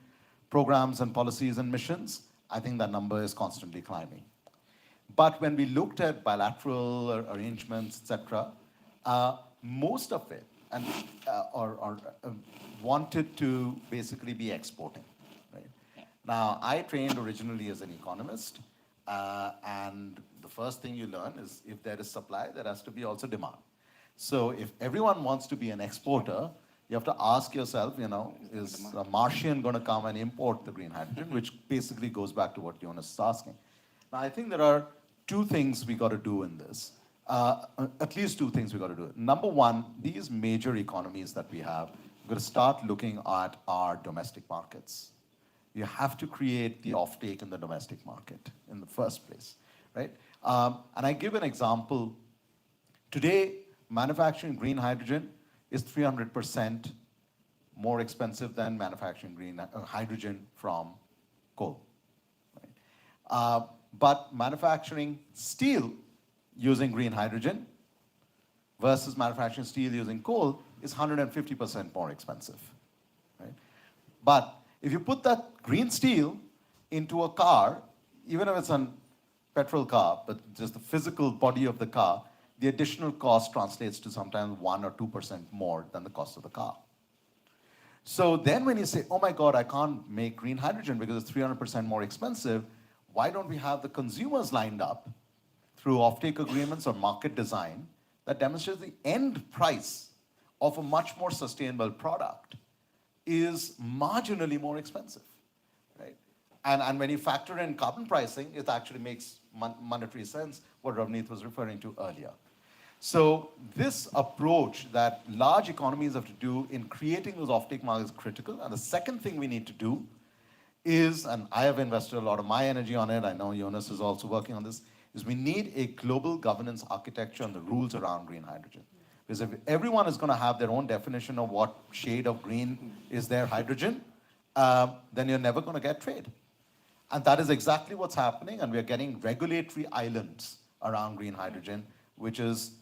programs and policies and missions. I think that number is constantly climbing. But when we looked at bilateral arrangements, etc., most of it wanted to basically be exporting. Right? Now, I trained originally as an economist, and the first thing you learn is if there is supply, there has to be also demand. So if everyone wants to be an exporter, you have to ask yourself, is a Martian going to come and import the green hydrogen, which basically goes back to what Jonas is asking. Now, I think there are two things we got to do in this. At least two things we got to do. Number one, these major economies that we have, we've got to start looking at our domestic markets. You have to create the offtake in the domestic market in the first place, right? And I give an example. Today, manufacturing green hydrogen is 300% more expensive than manufacturing green hydrogen from coal. Right? But manufacturing steel using green hydrogen versus manufacturing steel using coal is 150% more expensive. Right? But if you put that green steel into a car, even if it's a petrol car, but just the physical body of the car, the additional cost translates to sometimes 1 or 2% more than the cost of the car. So then when you say, oh my God, I can't make green hydrogen because it's 300% more expensive, why don't we have the consumers lined up through offtake agreements or market design that demonstrates the end price of a much more sustainable product is marginally more expensive, right? And when you factor in carbon pricing, it actually makes monetary sense, what Ravneet was referring to earlier. So this approach that large economies have to do in creating those offtake markets is critical. And the second thing we need to do is, and I have invested a lot of my energy on it, I know Jonas is also working on this, is we need a global governance architecture and the rules around green hydrogen. Because if everyone is going to have their own definition of what shade of green is their hydrogen, then you're never going to get trade. And that is exactly what's happening, and we're getting regulatory islands around green hydrogen, which is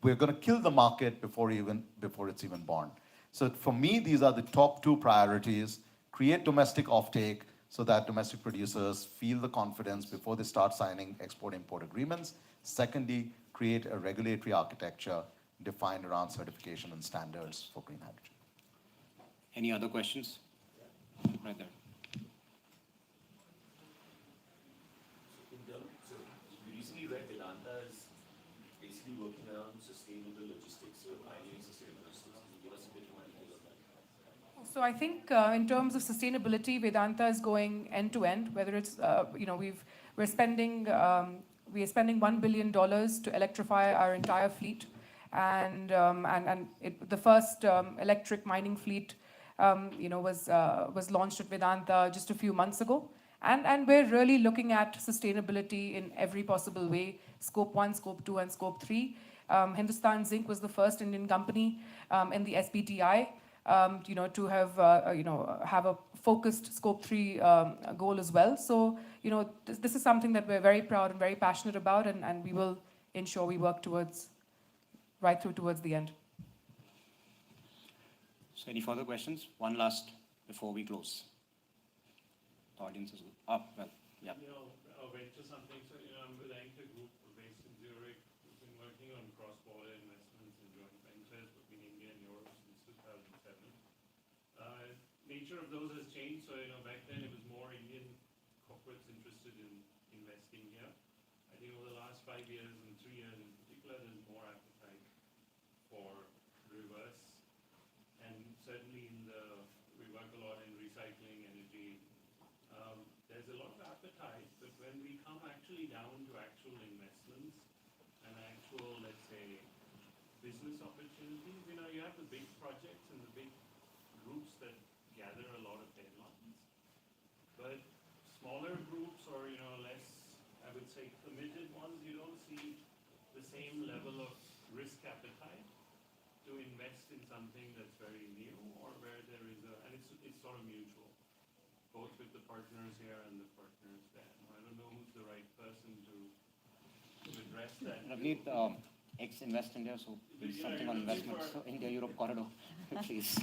we're going to kill the market before it's even born. So for me, these are the top two priorities: create domestic offtake so that domestic producers feel the confidence before they start signing export-import agreements. Secondly, create a regulatory architecture defined around certification and standards for green hydrogen. Any other questions? Right there. So we recently read Vedanta is basically working around sustainable logistics, so pioneering sustainable logistics. Can you give us a bit more detail on that? So I think in terms of sustainability, Vedanta is going end to end. Whether it's we're spending $1 billion to electrify our entire fleet, and the first electric mining fleet was launched at Vedanta just a few months ago. And we're really looking at sustainability in every possible way: Scope 1, Scope 2, and Scope 3. Hindustan Zinc was the first Indian company in the SBTI to have a focused Scope 3 goal as well. So, this is something that we're very proud and very passionate about, and we will ensure we work right through towards the end. So any further questions? One last before we close. The audience is good. Well, yeah. Venture something. So, I'm with Anchor Group based in Zurich. We've been working on cross-border investments and joint ventures between India and Europe since 2007. Nature of those has changed. So, back then it was more Indian corporates interested in investing here. I think over the last 5 years and 3 years in particular, there's more appetite for reverse. And certainly we work a lot in recycling, energy. There's a lot of appetite, but when we come actually down to actual investments and actual, let's say, business opportunities, you have the big projects and the big groups that gather a lot of headlines. But smaller groups or, less, I would say, committed ones, you don't see the same level of risk appetite to invest in something that's very new or where there is and it's sort of mutual, both with the partners here and the partners there. I don't know who's the right person to address that. Ravneet, ex-Invest India, so please something on investments. So India-Europe corridor, please.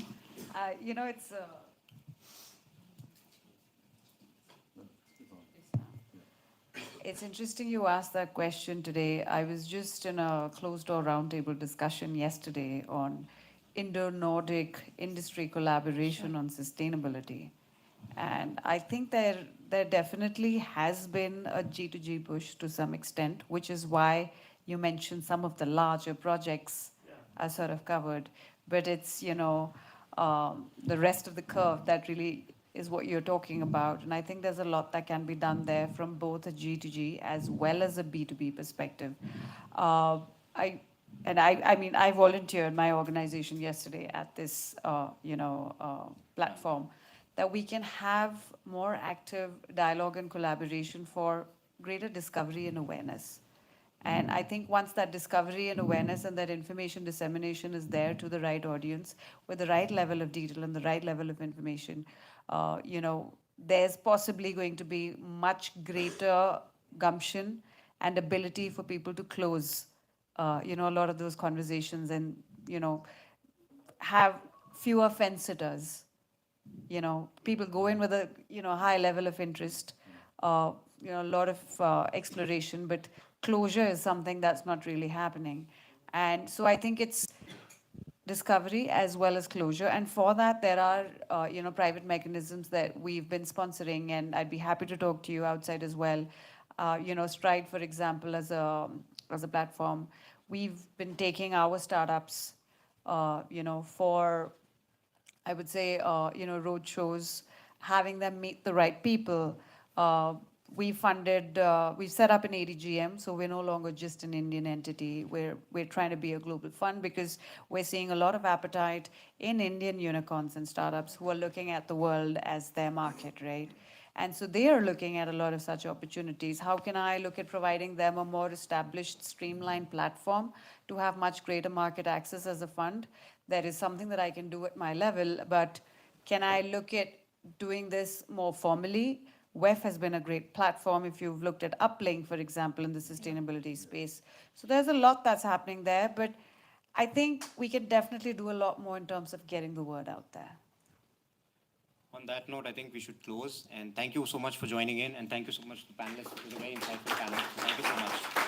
It's interesting you asked that question today. I was just in a closed-door roundtable discussion yesterday on Indo-Nordic industry collaboration on sustainability. And I think there definitely has been a G2G push to some extent, which is why you mentioned some of the larger projects are sort of covered. But it's, the rest of the curve that really is what you're talking about. And I think there's a lot that can be done there from both a G2G as well as a B2B perspective. I volunteered my organization yesterday at this, platform, that we can have more active dialogue and collaboration for greater discovery and awareness. And I think once that discovery and awareness and that information dissemination is there to the right audience with the right level of detail and the right level of information, there's possibly going to be much greater gumption and ability for people to close, a lot of those conversations and, have fewer fence-sitters. People go in with a, high level of interest, a lot of exploration, but closure is something that's not really happening. And so I think it's discovery as well as closure. And for that, there are, private mechanisms that we've been sponsoring, and I'd be happy to talk to you outside as well. Stride, for example, as a platform, we've been taking our startups, for, I would say, road shows, having them meet the right people. We've set up an ADGM, so we're no longer just an Indian entity. We're trying to be a global fund because we're seeing a lot of appetite in Indian unicorns and startups who are looking at the world as their market, right? And so they are looking at a lot of such opportunities. How can I look at providing them a more established, streamlined platform to have much greater market access as a fund? That is something that I can do at my level, but can I look at doing this more formally WEF has been a great platform if you've looked at Uplink, for example, in the sustainability space. So there's a lot that's happening there, but I think we can definitely do a lot more in terms of getting the word out there. On that note, I think we should close. And thank you so much for joining in. And thank you so much to the panelists. It was a very insightful panel. Thank you so much.